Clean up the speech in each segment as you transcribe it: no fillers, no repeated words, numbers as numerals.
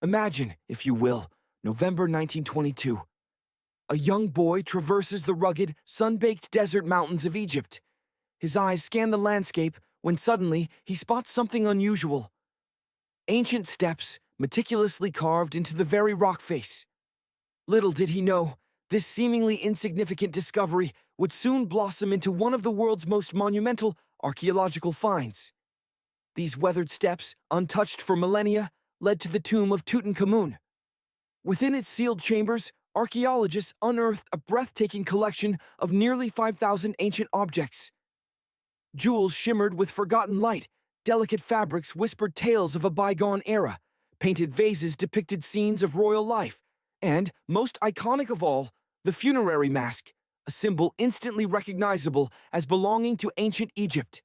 Imagine, if you will, November 1922. A young boy traverses the rugged, sun-baked desert mountains of Egypt. His eyes scan the landscape when suddenly he spots something unusual. Ancient steps, meticulously carved into the very rock face. Little did he know, this seemingly insignificant discovery would soon blossom into one of the world's most monumental archaeological finds. These weathered steps, untouched for millennia, led to the tomb of Tutankhamun. Within its sealed chambers, archaeologists unearthed a breathtaking collection of nearly 5,000 ancient objects. Jewels shimmered with forgotten light, delicate fabrics whispered tales of a bygone era, painted vases depicted scenes of royal life, and, most iconic of all, the funerary mask, a symbol instantly recognizable as belonging to ancient Egypt.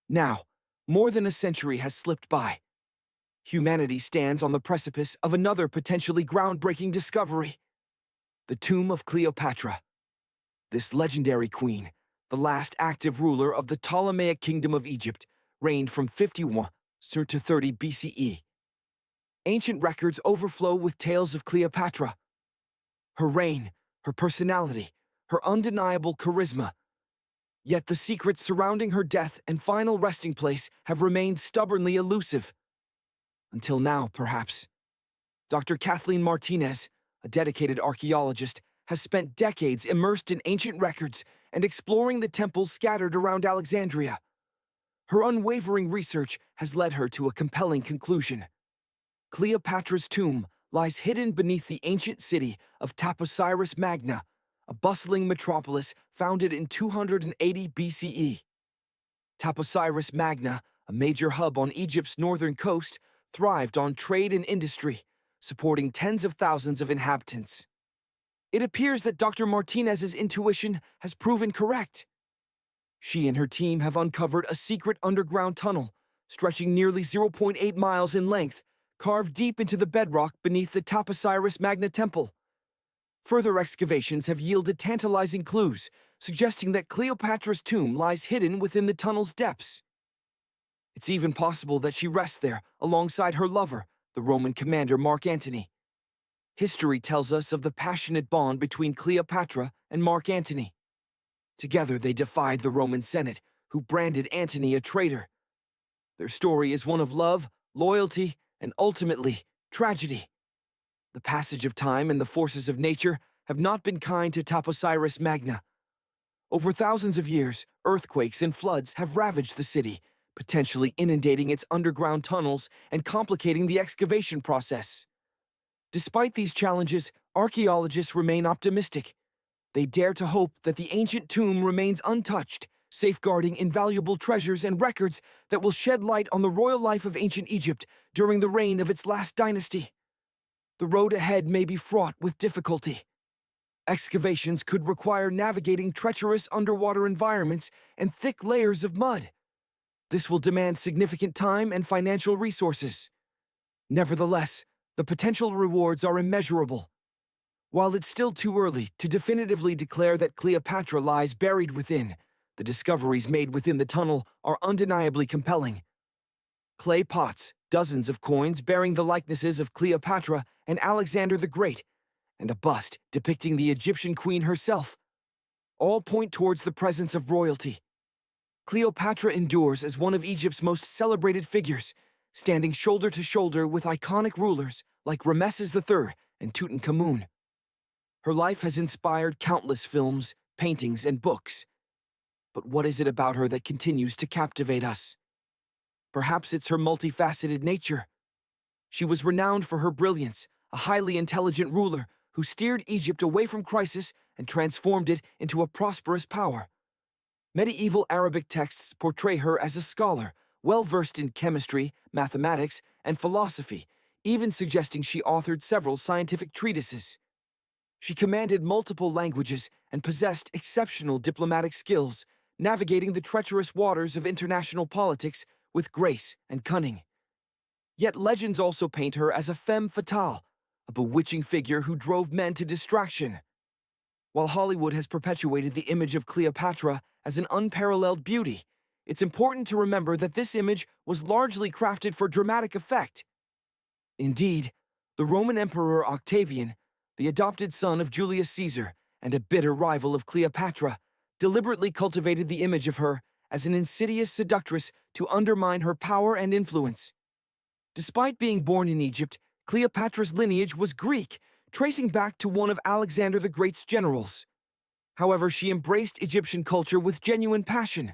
Now, more than a century has slipped by. Humanity stands on the precipice of another potentially groundbreaking discovery: the tomb of Cleopatra. This legendary queen, the last active ruler of the Ptolemaic kingdom of Egypt, reigned from 51 to 30 BCE. Ancient records overflow with tales of Cleopatra. Her reign, her personality, her undeniable charisma. Yet the secrets surrounding her death and final resting place have remained stubbornly elusive. Until now, perhaps. Dr. Kathleen Martinez, a dedicated archaeologist, has spent decades immersed in ancient records and exploring the temples scattered around Alexandria. Her unwavering research has led her to a compelling conclusion. Cleopatra's tomb lies hidden beneath the ancient city of Taposiris Magna, a bustling metropolis founded in 280 BCE. Taposiris Magna, a major hub on Egypt's northern coast, thrived on trade and industry, supporting tens of thousands of inhabitants. It appears that Dr. Martinez's intuition has proven correct. She and her team have uncovered a secret underground tunnel, stretching nearly 0.8 miles in length, carved deep into the bedrock beneath the Taposiris Magna Temple. Further excavations have yielded tantalizing clues, suggesting that Cleopatra's tomb lies hidden within the tunnel's depths. It's even possible that she rests there alongside her lover, the Roman commander Mark Antony. History tells us of the passionate bond between Cleopatra and Mark Antony. Together they defied the Roman Senate, who branded Antony a traitor. Their story is one of love, loyalty, and ultimately, tragedy. The passage of time and the forces of nature have not been kind to Taposiris Magna. Over thousands of years, earthquakes and floods have ravaged the city, potentially inundating its underground tunnels and complicating the excavation process. Despite these challenges, archaeologists remain optimistic. They dare to hope that the ancient tomb remains untouched, safeguarding invaluable treasures and records that will shed light on the royal life of ancient Egypt during the reign of its last dynasty. The road ahead may be fraught with difficulty. Excavations could require navigating treacherous underwater environments and thick layers of mud. This will demand significant time and financial resources. Nevertheless, the potential rewards are immeasurable. While it's still too early to definitively declare that Cleopatra lies buried within, the discoveries made within the tunnel are undeniably compelling. Clay pots, dozens of coins bearing the likenesses of Cleopatra and Alexander the Great, and a bust depicting the Egyptian queen herself, all point towards the presence of royalty. Cleopatra endures as one of Egypt's most celebrated figures, standing shoulder to shoulder with iconic rulers like Ramesses III and Tutankhamun. Her life has inspired countless films, paintings, and books. But what is it about her that continues to captivate us? Perhaps it's her multifaceted nature. She was renowned for her brilliance, a highly intelligent ruler who steered Egypt away from crisis and transformed it into a prosperous power. Medieval Arabic texts portray her as a scholar, well-versed in chemistry, mathematics, and philosophy, even suggesting she authored several scientific treatises. She commanded multiple languages and possessed exceptional diplomatic skills, navigating the treacherous waters of international politics with grace and cunning. Yet legends also paint her as a femme fatale, a bewitching figure who drove men to distraction. While Hollywood has perpetuated the image of Cleopatra as an unparalleled beauty, it's important to remember that this image was largely crafted for dramatic effect. Indeed, The Roman Emperor Octavian, the adopted son of Julius Caesar and a bitter rival of Cleopatra, deliberately cultivated the image of her as an insidious seductress to undermine her power and influence. Despite being born in Egypt, Cleopatra's lineage was Greek, tracing back to one of Alexander the Great's generals. However, she embraced Egyptian culture with genuine passion.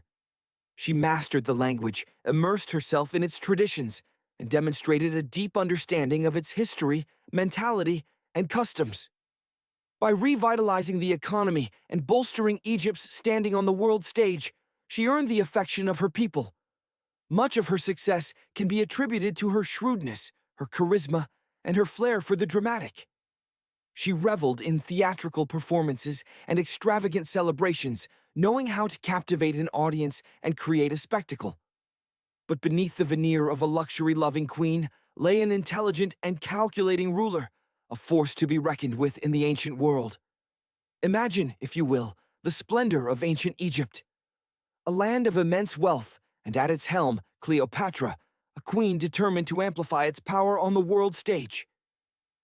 She mastered the language, immersed herself in its traditions, and demonstrated a deep understanding of its history, mentality, and customs. By revitalizing the economy and bolstering Egypt's standing on the world stage, she earned the affection of her people. Much of her success can be attributed to her shrewdness, her charisma, and her flair for the dramatic. She reveled in theatrical performances and extravagant celebrations, knowing how to captivate an audience and create a spectacle. But beneath the veneer of a luxury-loving queen lay an intelligent and calculating ruler, a force to be reckoned with in the ancient world. Imagine, if you will, the splendor of ancient Egypt. A land of immense wealth, and at its helm, Cleopatra, a queen determined to amplify its power on the world stage.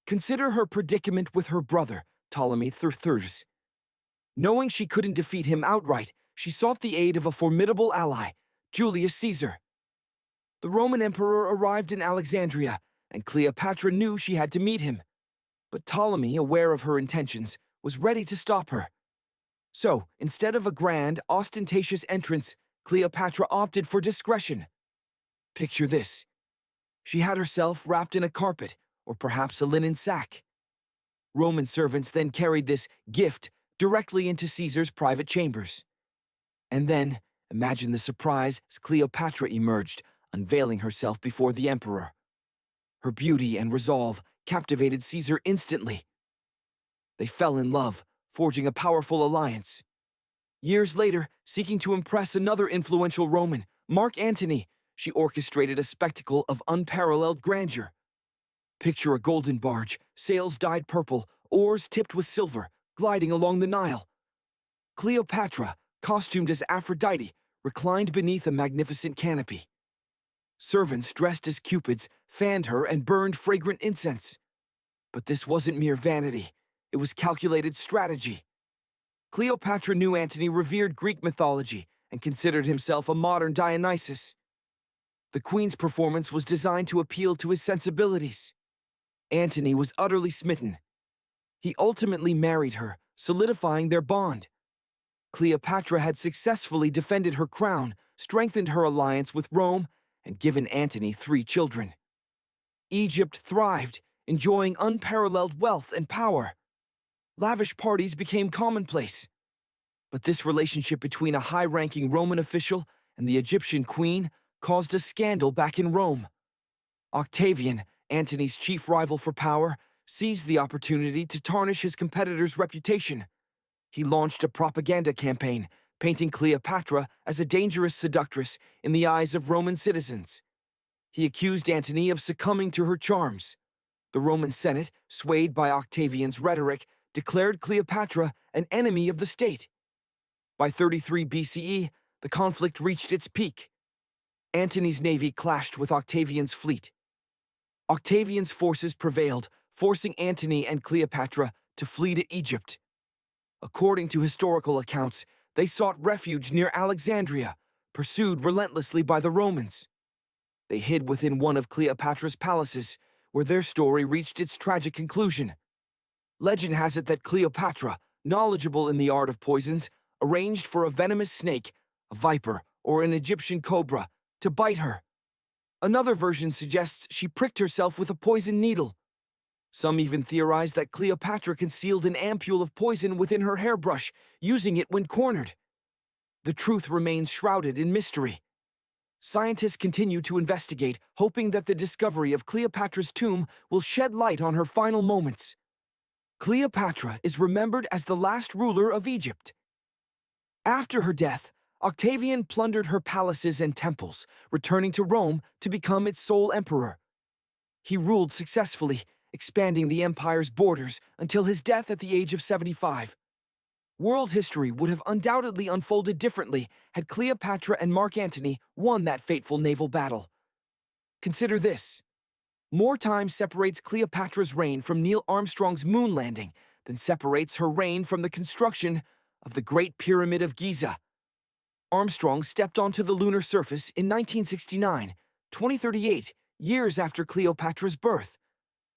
Consider her predicament with her brother, Ptolemy III. Knowing she couldn't defeat him outright, she sought the aid of a formidable ally, Julius Caesar. The Roman emperor arrived in Alexandria, and Cleopatra knew she had to meet him. But Ptolemy, aware of her intentions, was ready to stop her. So, instead of a grand, ostentatious entrance, Cleopatra opted for discretion. Picture this. She had herself wrapped in a carpet, or perhaps a linen sack. Roman servants then carried this gift directly into Caesar's private chambers. And then, imagine the surprise as Cleopatra emerged, unveiling herself before the emperor. Her beauty and resolve captivated Caesar instantly. They fell in love, forging a powerful alliance. Years later, seeking to impress another influential Roman, Mark Antony, she orchestrated a spectacle of unparalleled grandeur. Picture a golden barge, sails dyed purple, oars tipped with silver, gliding along the Nile. Cleopatra, costumed as Aphrodite, reclined beneath a magnificent canopy. Servants dressed as cupids fanned her and burned fragrant incense. But this wasn't mere vanity. It was calculated strategy. Cleopatra knew Antony revered Greek mythology and considered himself a modern Dionysus. The queen's performance was designed to appeal to his sensibilities. Antony was utterly smitten. He ultimately married her, solidifying their bond. Cleopatra had successfully defended her crown, strengthened her alliance with Rome, and given Antony 3 children. Egypt thrived, enjoying unparalleled wealth and power. Lavish parties became commonplace. But this relationship between a high-ranking Roman official and the Egyptian queen caused a scandal back in Rome. Octavian, Antony's chief rival for power, seized the opportunity to tarnish his competitor's reputation. He launched a propaganda campaign, painting Cleopatra as a dangerous seductress in the eyes of Roman citizens. He accused Antony of succumbing to her charms. The Roman Senate, swayed by Octavian's rhetoric, declared Cleopatra an enemy of the state. By 33 BCE, the conflict reached its peak. Antony's navy clashed with Octavian's fleet. Octavian's forces prevailed, forcing Antony and Cleopatra to flee to Egypt. According to historical accounts, they sought refuge near Alexandria, pursued relentlessly by the Romans. They hid within one of Cleopatra's palaces, where their story reached its tragic conclusion. Legend has it that Cleopatra, knowledgeable in the art of poisons, arranged for a venomous snake, a viper, or an Egyptian cobra, to bite her. Another version suggests she pricked herself with a poison needle. Some even theorize that Cleopatra concealed an ampule of poison within her hairbrush, using it when cornered. The truth remains shrouded in mystery. Scientists continue to investigate, hoping that the discovery of Cleopatra's tomb will shed light on her final moments. Cleopatra is remembered as the last ruler of Egypt. After her death, Octavian plundered her palaces and temples, returning to Rome to become its sole emperor. He ruled successfully, expanding the empire's borders until his death at the age of 75. World history would have undoubtedly unfolded differently had Cleopatra and Mark Antony won that fateful naval battle. Consider this. More time separates Cleopatra's reign from Neil Armstrong's moon landing than separates her reign from the construction of the Great Pyramid of Giza. Armstrong stepped onto the lunar surface in 1969, 2038 years after Cleopatra's birth.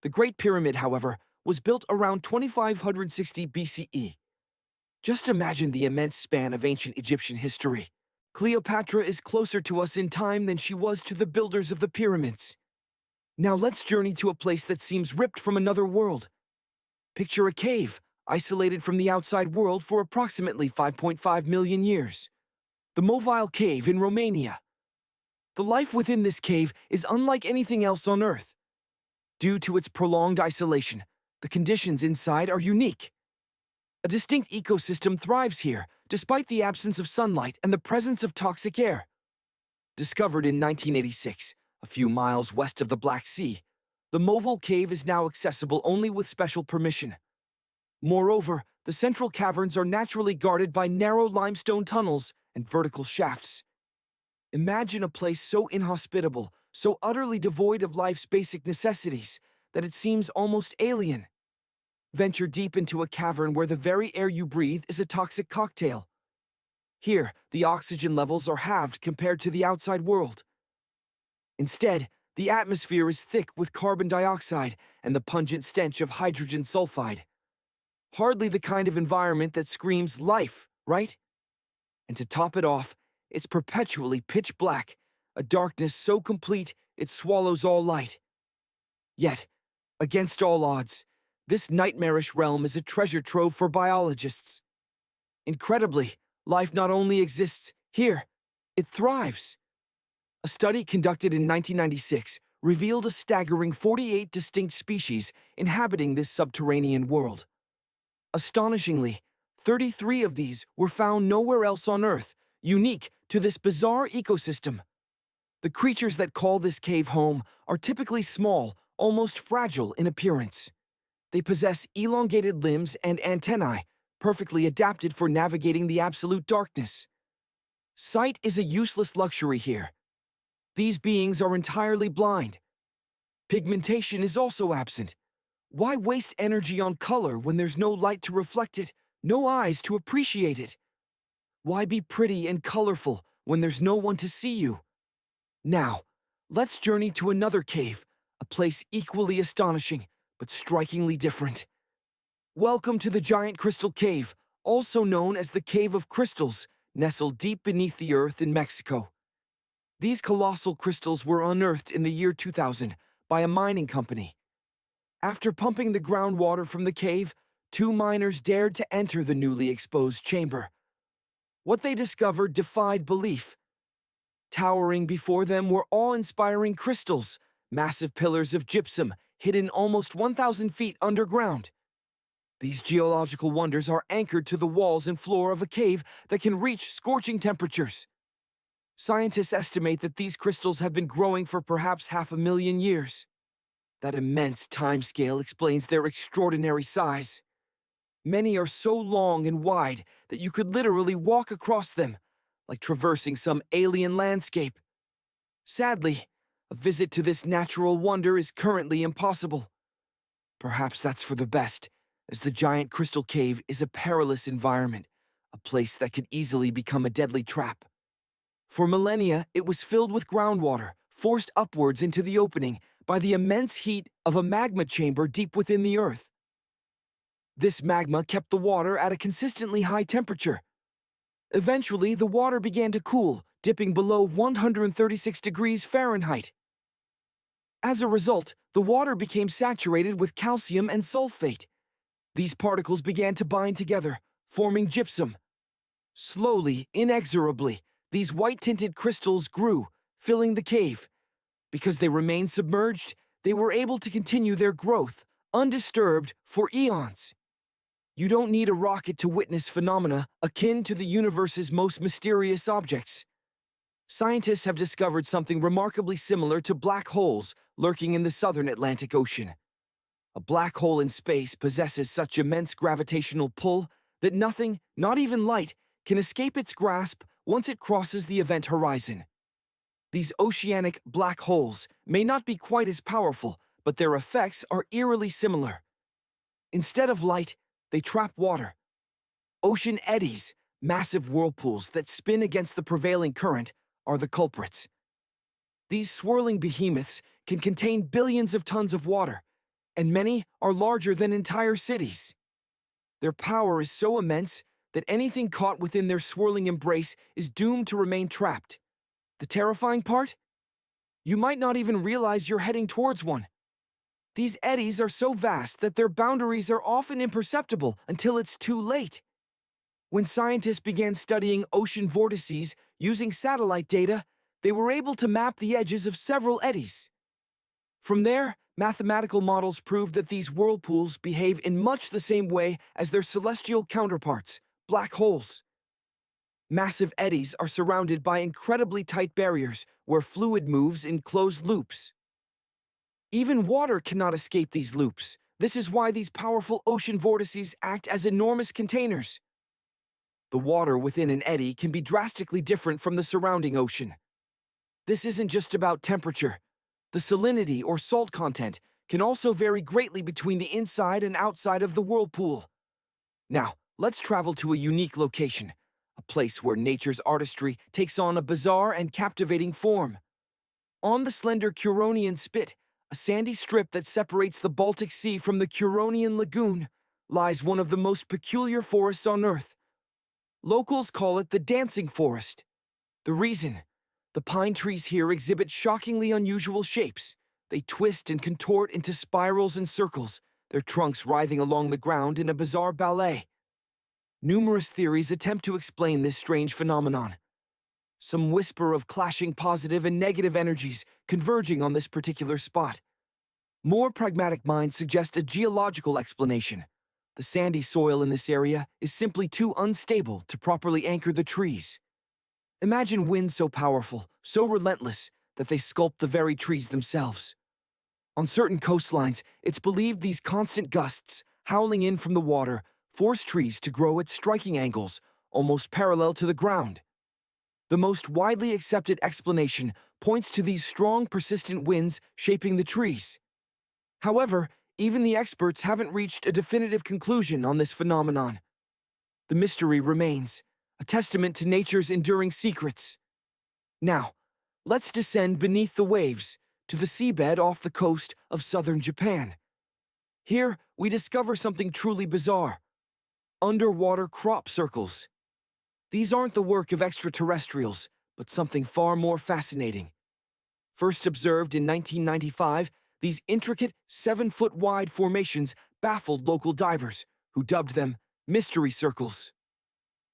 The Great Pyramid, however, was built around 2560 BCE. Just imagine the immense span of ancient Egyptian history. Cleopatra is closer to us in time than she was to the builders of the pyramids. Now let's journey to a place that seems ripped from another world. Picture a cave, isolated from the outside world for approximately 5.5 million years. The Mobile Cave in Romania. The life within this cave is unlike anything else on Earth. Due to its prolonged isolation, the conditions inside are unique. A distinct ecosystem thrives here, despite the absence of sunlight and the presence of toxic air. Discovered in 1986, a few miles west of the Black Sea, the Mobile Cave is now accessible only with special permission. Moreover, the central caverns are naturally guarded by narrow limestone tunnels and vertical shafts. Imagine a place so inhospitable, so utterly devoid of life's basic necessities, that it seems almost alien. Venture deep into a cavern where the very air you breathe is a toxic cocktail. Here, the oxygen levels are halved compared to the outside world. Instead, the atmosphere is thick with carbon dioxide and the pungent stench of hydrogen sulfide. Hardly the kind of environment that screams life, right? And to top it off, it's perpetually pitch black, a darkness so complete it swallows all light. Yet, against all odds, this nightmarish realm is a treasure trove for biologists. Incredibly, life not only exists here, it thrives. A study conducted in 1996 revealed a staggering 48 distinct species inhabiting this subterranean world. Astonishingly, 33 of these were found nowhere else on Earth, unique to this bizarre ecosystem. The creatures that call this cave home are typically small, almost fragile in appearance. They possess elongated limbs and antennae, perfectly adapted for navigating the absolute darkness. Sight is a useless luxury here. These beings are entirely blind. Pigmentation is also absent. Why waste energy on color when there's no light to reflect it, no eyes to appreciate it? Why be pretty and colorful when there's no one to see you? Now, let's journey to another cave, a place equally astonishing, but strikingly different. Welcome to the Giant Crystal Cave, also known as the Cave of Crystals, nestled deep beneath the earth in Mexico. These colossal crystals were unearthed in the year 2000 by a mining company. After pumping the groundwater from the cave, 2 miners dared to enter the newly exposed chamber. What they discovered defied belief. Towering before them were awe-inspiring crystals, massive pillars of gypsum hidden almost 1,000 feet underground. These geological wonders are anchored to the walls and floor of a cave that can reach scorching temperatures. Scientists estimate that these crystals have been growing for perhaps 500,000 years. That immense timescale explains their extraordinary size. Many are so long and wide that you could literally walk across them, like traversing some alien landscape. Sadly, a visit to this natural wonder is currently impossible. Perhaps that's for the best, as the Giant Crystal Cave is a perilous environment, a place that could easily become a deadly trap. For millennia, it was filled with groundwater, forced upwards into the opening by the immense heat of a magma chamber deep within the earth. This magma kept the water at a consistently high temperature. Eventually, the water began to cool, dipping below 136 degrees Fahrenheit. As a result, the water became saturated with calcium and sulfate. These particles began to bind together, forming gypsum. Slowly, inexorably, these white-tinted crystals grew, filling the cave. Because they remained submerged, they were able to continue their growth, undisturbed, for eons. You don't need a rocket to witness phenomena akin to the universe's most mysterious objects. Scientists have discovered something remarkably similar to black holes lurking in the southern Atlantic Ocean. A black hole in space possesses such immense gravitational pull that nothing, not even light, can escape its grasp once it crosses the event horizon. These oceanic black holes may not be quite as powerful, but their effects are eerily similar. Instead of light, they trap water. Ocean eddies, massive whirlpools that spin against the prevailing current, are the culprits. These swirling behemoths can contain billions of tons of water, and many are larger than entire cities. Their power is so immense that anything caught within their swirling embrace is doomed to remain trapped. The terrifying part? You might not even realize you're heading towards one. These eddies are so vast that their boundaries are often imperceptible until it's too late. When scientists began studying ocean vortices using satellite data, they were able to map the edges of several eddies. From there, mathematical models proved that these whirlpools behave in much the same way as their celestial counterparts, black holes. Massive eddies are surrounded by incredibly tight barriers where fluid moves in closed loops. Even water cannot escape these loops. This is why these powerful ocean vortices act as enormous containers. The water within an eddy can be drastically different from the surrounding ocean. This isn't just about temperature. The salinity or salt content can also vary greatly between the inside and outside of the whirlpool. Now, let's travel to a unique location, a place where nature's artistry takes on a bizarre and captivating form. On the slender Curonian Spit, a sandy strip that separates the Baltic Sea from the Curonian Lagoon, lies one of the most peculiar forests on Earth. Locals call it the Dancing Forest. The reason? The pine trees here exhibit shockingly unusual shapes. They twist and contort into spirals and circles, their trunks writhing along the ground in a bizarre ballet. Numerous theories attempt to explain this strange phenomenon. Some whisper of clashing positive and negative energies converging on this particular spot. More pragmatic minds suggest a geological explanation. The sandy soil in this area is simply too unstable to properly anchor the trees. Imagine winds so powerful, so relentless, that they sculpt the very trees themselves. On certain coastlines, it's believed these constant gusts, howling in from the water, force trees to grow at striking angles, almost parallel to the ground. The most widely accepted explanation points to these strong, persistent winds shaping the trees. However, even the experts haven't reached a definitive conclusion on this phenomenon. The mystery remains, a testament to nature's enduring secrets. Now, let's descend beneath the waves to the seabed off the coast of southern Japan. Here, we discover something truly bizarre: underwater crop circles. These aren't the work of extraterrestrials, but something far more fascinating. First observed in 1995, these intricate, 7-foot-wide formations baffled local divers, who dubbed them mystery circles.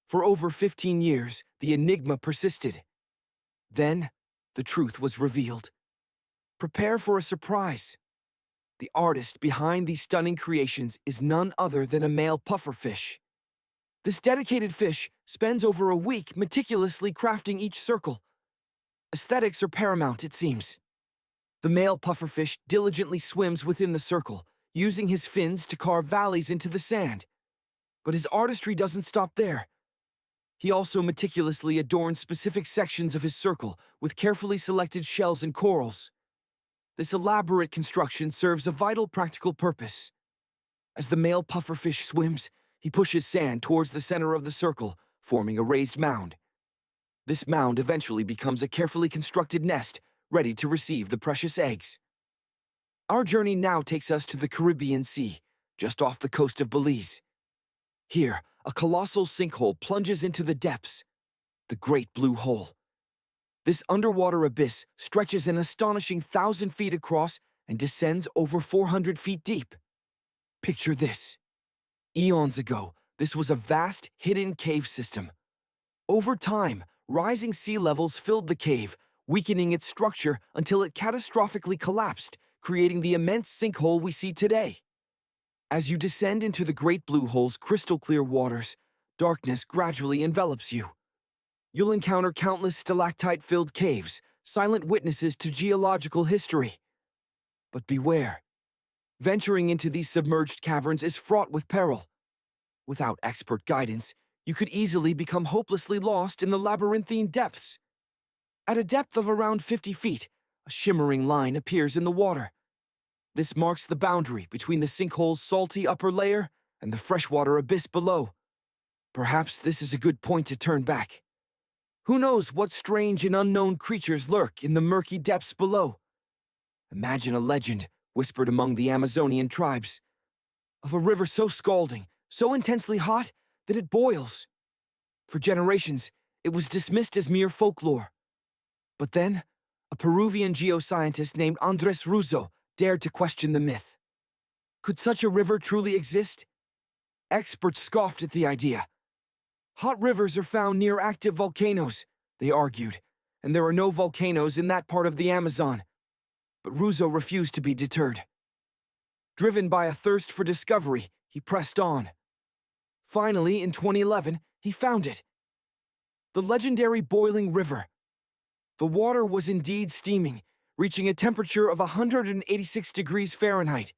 For over 15 years, the enigma persisted. Then, the truth was revealed. Prepare for a surprise. The artist behind these stunning creations is none other than a male pufferfish. This dedicated fish spends over a week meticulously crafting each circle. Aesthetics are paramount, it seems. The male pufferfish diligently swims within the circle, using his fins to carve valleys into the sand. But his artistry doesn't stop there. He also meticulously adorns specific sections of his circle with carefully selected shells and corals. This elaborate construction serves a vital practical purpose. As the male pufferfish swims, he pushes sand towards the center of the circle, forming a raised mound. This mound eventually becomes a carefully constructed nest, ready to receive the precious eggs. Our journey now takes us to the Caribbean Sea, just off the coast of Belize. Here, a colossal sinkhole plunges into the depths, the Great Blue Hole. This underwater abyss stretches an astonishing 1,000 feet across and descends over 400 feet deep. Picture this. Eons ago, this was a vast, hidden cave system. Over time, rising sea levels filled the cave, weakening its structure until it catastrophically collapsed, creating the immense sinkhole we see today. As you descend into the Great Blue Hole's crystal-clear waters, darkness gradually envelops you. You'll encounter countless stalactite-filled caves, silent witnesses to geological history. But beware. Venturing into these submerged caverns is fraught with peril. Without expert guidance, you could easily become hopelessly lost in the labyrinthine depths. At a depth of around 50 feet, a shimmering line appears in the water. This marks the boundary between the sinkhole's salty upper layer and the freshwater abyss below. Perhaps this is a good point to turn back. Who knows what strange and unknown creatures lurk in the murky depths below? Imagine a legend whispered among the Amazonian tribes of a river so scalding, so intensely hot that it boils. For generations, it was dismissed as mere folklore. But then, a Peruvian geoscientist named Andres Russo dared to question the myth. Could such a river truly exist? Experts scoffed at the idea. Hot rivers are found near active volcanoes, they argued, and there are no volcanoes in that part of the Amazon. But Russo refused to be deterred. Driven by a thirst for discovery, he pressed on. Finally, in 2011, he found it. The legendary boiling river. The water was indeed steaming, reaching a temperature of 186 degrees Fahrenheit.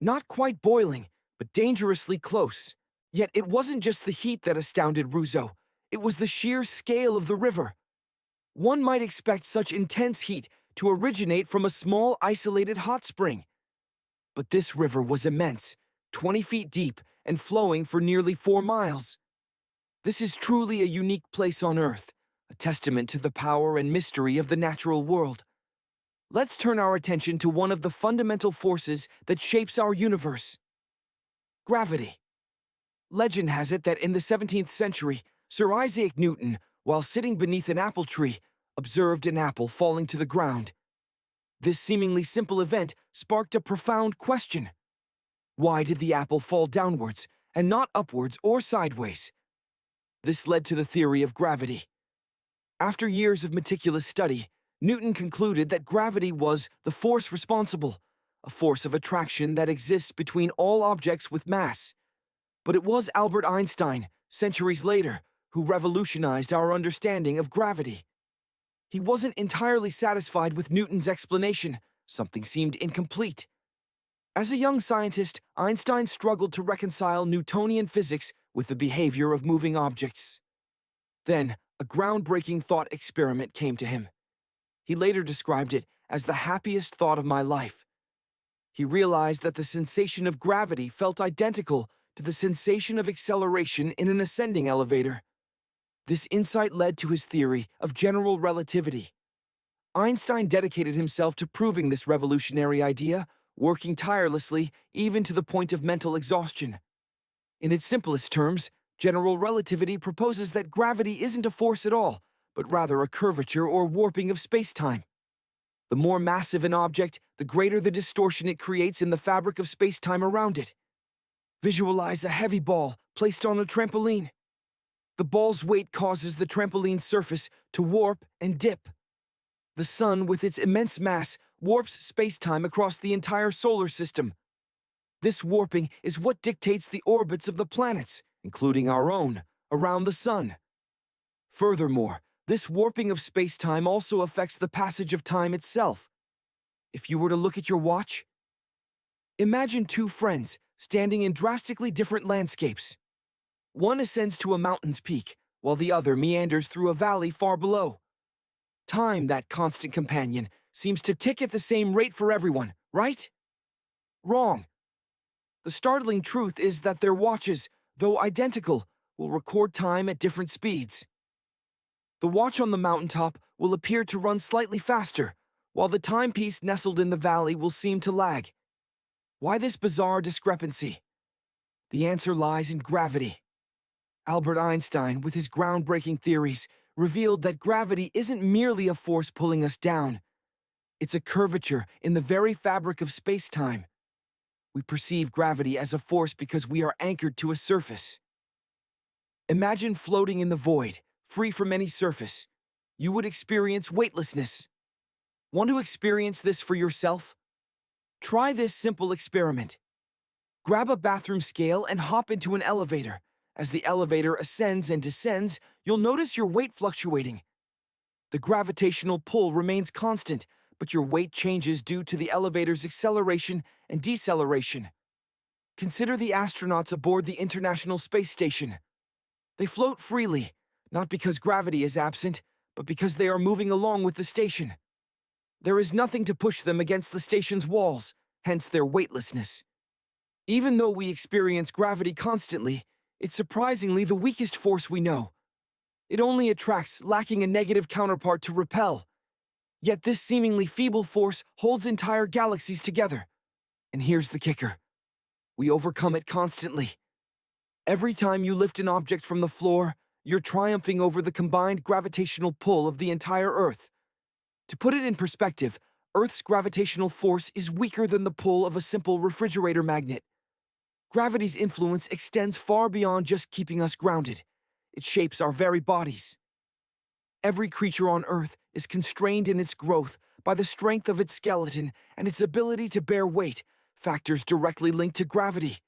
Not quite boiling, but dangerously close. Yet it wasn't just the heat that astounded Russo, it was the sheer scale of the river. One might expect such intense heat to originate from a small, isolated hot spring. But this river was immense, 20 feet deep and flowing for nearly 4 miles. This is truly a unique place on Earth, a testament to the power and mystery of the natural world. Let's turn our attention to one of the fundamental forces that shapes our universe: gravity. Legend has it that in the 17th century, Sir Isaac Newton, while sitting beneath an apple tree, observed an apple falling to the ground. This seemingly simple event sparked a profound question. Why did the apple fall downwards and not upwards or sideways? This led to the theory of gravity. After years of meticulous study, Newton concluded that gravity was the force responsible, a force of attraction that exists between all objects with mass. But it was Albert Einstein, centuries later, who revolutionized our understanding of gravity. He wasn't entirely satisfied with Newton's explanation. Something seemed incomplete. As a young scientist, Einstein struggled to reconcile Newtonian physics with the behavior of moving objects. Then, a groundbreaking thought experiment came to him. He later described it as the happiest thought of my life. He realized that the sensation of gravity felt identical to the sensation of acceleration in an ascending elevator. This insight led to his theory of general relativity. Einstein dedicated himself to proving this revolutionary idea, working tirelessly even to the point of mental exhaustion. In its simplest terms, general relativity proposes that gravity isn't a force at all, but rather a curvature or warping of space-time. The more massive an object, the greater the distortion it creates in the fabric of space-time around it. Visualize a heavy ball placed on a trampoline. The ball's weight causes the trampoline's surface to warp and dip. The sun, with its immense mass, warps space-time across the entire solar system. This warping is what dictates the orbits of the planets, including our own, around the sun. Furthermore, this warping of space-time also affects the passage of time itself. If you were to look at your watch, imagine two friends standing in drastically different landscapes. One ascends to a mountain's peak, while the other meanders through a valley far below. Time, that constant companion, seems to tick at the same rate for everyone, right? Wrong. The startling truth is that their watches, though identical, will record time at different speeds. The watch on the mountaintop will appear to run slightly faster, while the timepiece nestled in the valley will seem to lag. Why this bizarre discrepancy? The answer lies in gravity. Albert Einstein, with his groundbreaking theories, revealed that gravity isn't merely a force pulling us down. It's a curvature in the very fabric of space-time. We perceive gravity as a force because we are anchored to a surface. Imagine floating in the void, free from any surface. You would experience weightlessness. Want to experience this for yourself? Try this simple experiment. Grab a bathroom scale and hop into an elevator. As the elevator ascends and descends, you'll notice your weight fluctuating. The gravitational pull remains constant, but your weight changes due to the elevator's acceleration and deceleration. Consider the astronauts aboard the International Space Station. They float freely, not because gravity is absent, but because they are moving along with the station. There is nothing to push them against the station's walls, hence their weightlessness. Even though we experience gravity constantly, it's surprisingly the weakest force we know. It only attracts, lacking a negative counterpart to repel. Yet this seemingly feeble force holds entire galaxies together. And here's the kicker. We overcome it constantly. Every time you lift an object from the floor, you're triumphing over the combined gravitational pull of the entire Earth. To put it in perspective, Earth's gravitational force is weaker than the pull of a simple refrigerator magnet. Gravity's influence extends far beyond just keeping us grounded. It shapes our very bodies. Every creature on Earth is constrained in its growth by the strength of its skeleton and its ability to bear weight, factors directly linked to gravity.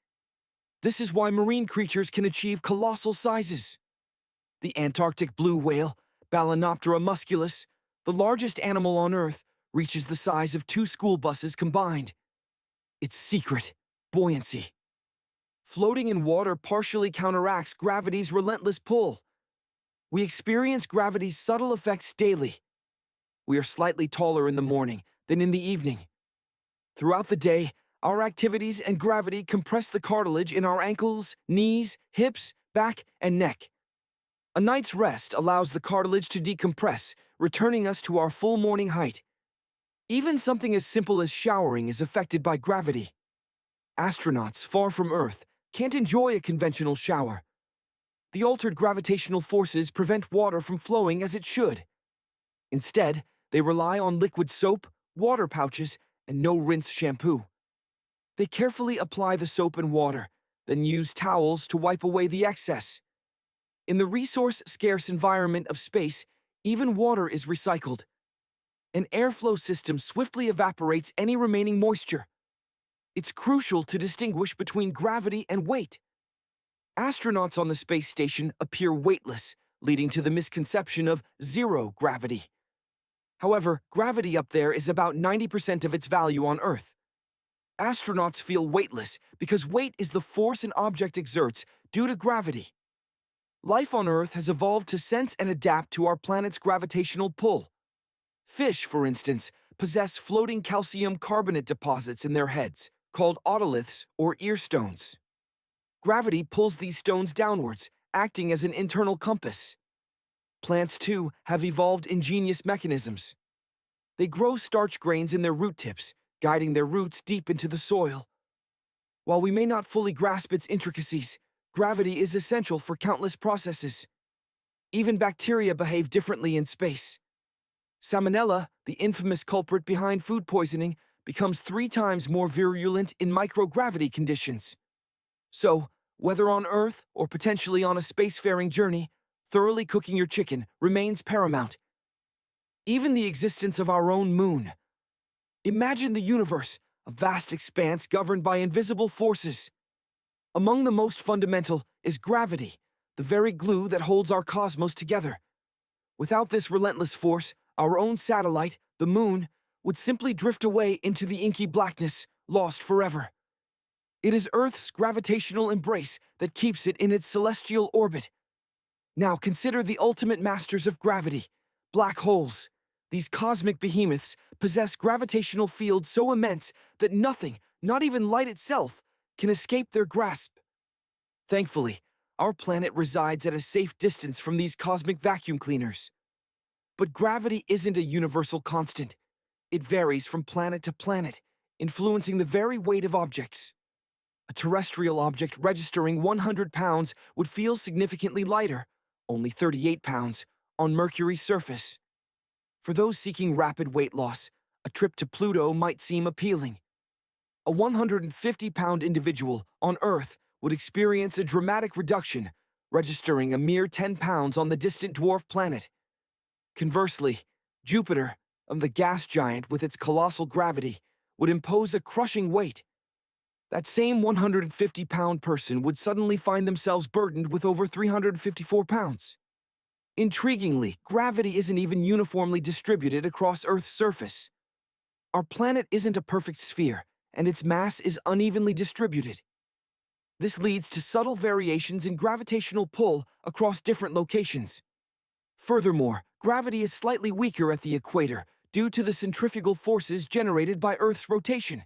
This is why marine creatures can achieve colossal sizes. The Antarctic blue whale, Balænoptera musculus, the largest animal on Earth, reaches the size of 2 school buses combined. Its secret: buoyancy. Floating in water partially counteracts gravity's relentless pull. We experience gravity's subtle effects daily. We are slightly taller in the morning than in the evening. Throughout the day, our activities and gravity compress the cartilage in our ankles, knees, hips, back, and neck. A night's rest allows the cartilage to decompress, returning us to our full morning height. Even something as simple as showering is affected by gravity. Astronauts far from Earth can't enjoy a conventional shower. The altered gravitational forces prevent water from flowing as it should. Instead, they rely on liquid soap, water pouches, and no-rinse shampoo. They carefully apply the soap and water, then use towels to wipe away the excess. In the resource-scarce environment of space, even water is recycled. An airflow system swiftly evaporates any remaining moisture. It's crucial to distinguish between gravity and weight. Astronauts on the space station appear weightless, leading to the misconception of zero gravity. However, gravity up there is about 90% of its value on Earth. Astronauts feel weightless because weight is the force an object exerts due to gravity. Life on Earth has evolved to sense and adapt to our planet's gravitational pull. Fish, for instance, possess floating calcium carbonate deposits in their heads, called otoliths or ear stones. Gravity pulls these stones downwards, acting as an internal compass. Plants, too, have evolved ingenious mechanisms. They grow starch grains in their root tips, guiding their roots deep into the soil. While we may not fully grasp its intricacies, gravity is essential for countless processes. Even bacteria behave differently in space. Salmonella, the infamous culprit behind food poisoning, becomes 3 times more virulent in microgravity conditions. So, whether on Earth or potentially on a spacefaring journey, thoroughly cooking your chicken remains paramount. Even the existence of our own moon. Imagine the universe, a vast expanse governed by invisible forces. Among the most fundamental is gravity, the very glue that holds our cosmos together. Without this relentless force, our own satellite, the moon, would simply drift away into the inky blackness, lost forever. It is Earth's gravitational embrace that keeps it in its celestial orbit. Now consider the ultimate masters of gravity, black holes. These cosmic behemoths possess gravitational fields so immense that nothing, not even light itself, can escape their grasp. Thankfully, our planet resides at a safe distance from these cosmic vacuum cleaners. But gravity isn't a universal constant. It varies from planet to planet, influencing the very weight of objects. A terrestrial object registering 100 pounds would feel significantly lighter, only 38 pounds, on Mercury's surface. For those seeking rapid weight loss, a trip to Pluto might seem appealing. A 150-pound individual on Earth would experience a dramatic reduction, registering a mere 10 pounds on the distant dwarf planet. Conversely, Jupiter, the gas giant with its colossal gravity, would impose a crushing weight. That same 150-pound person would suddenly find themselves burdened with over 354 pounds. Intriguingly, gravity isn't even uniformly distributed across Earth's surface. Our planet isn't a perfect sphere, and its mass is unevenly distributed. This leads to subtle variations in gravitational pull across different locations. Furthermore, gravity is slightly weaker at the equator due to the centrifugal forces generated by Earth's rotation.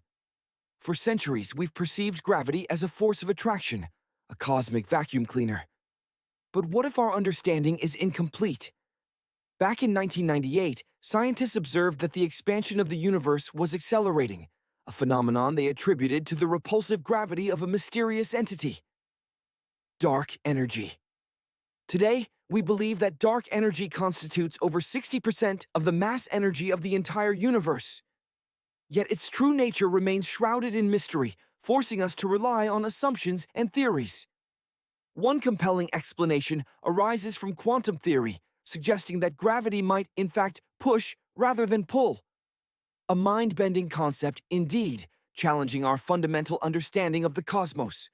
For centuries, we've perceived gravity as a force of attraction, a cosmic vacuum cleaner. But what if our understanding is incomplete? Back in 1998, scientists observed that the expansion of the universe was accelerating, a phenomenon they attributed to the repulsive gravity of a mysterious entity: dark energy. Today, we believe that dark energy constitutes over 60% of the mass energy of the entire universe. Yet its true nature remains shrouded in mystery, forcing us to rely on assumptions and theories. One compelling explanation arises from quantum theory, suggesting that gravity might, in fact, push rather than pull. A mind-bending concept, indeed, challenging our fundamental understanding of the cosmos.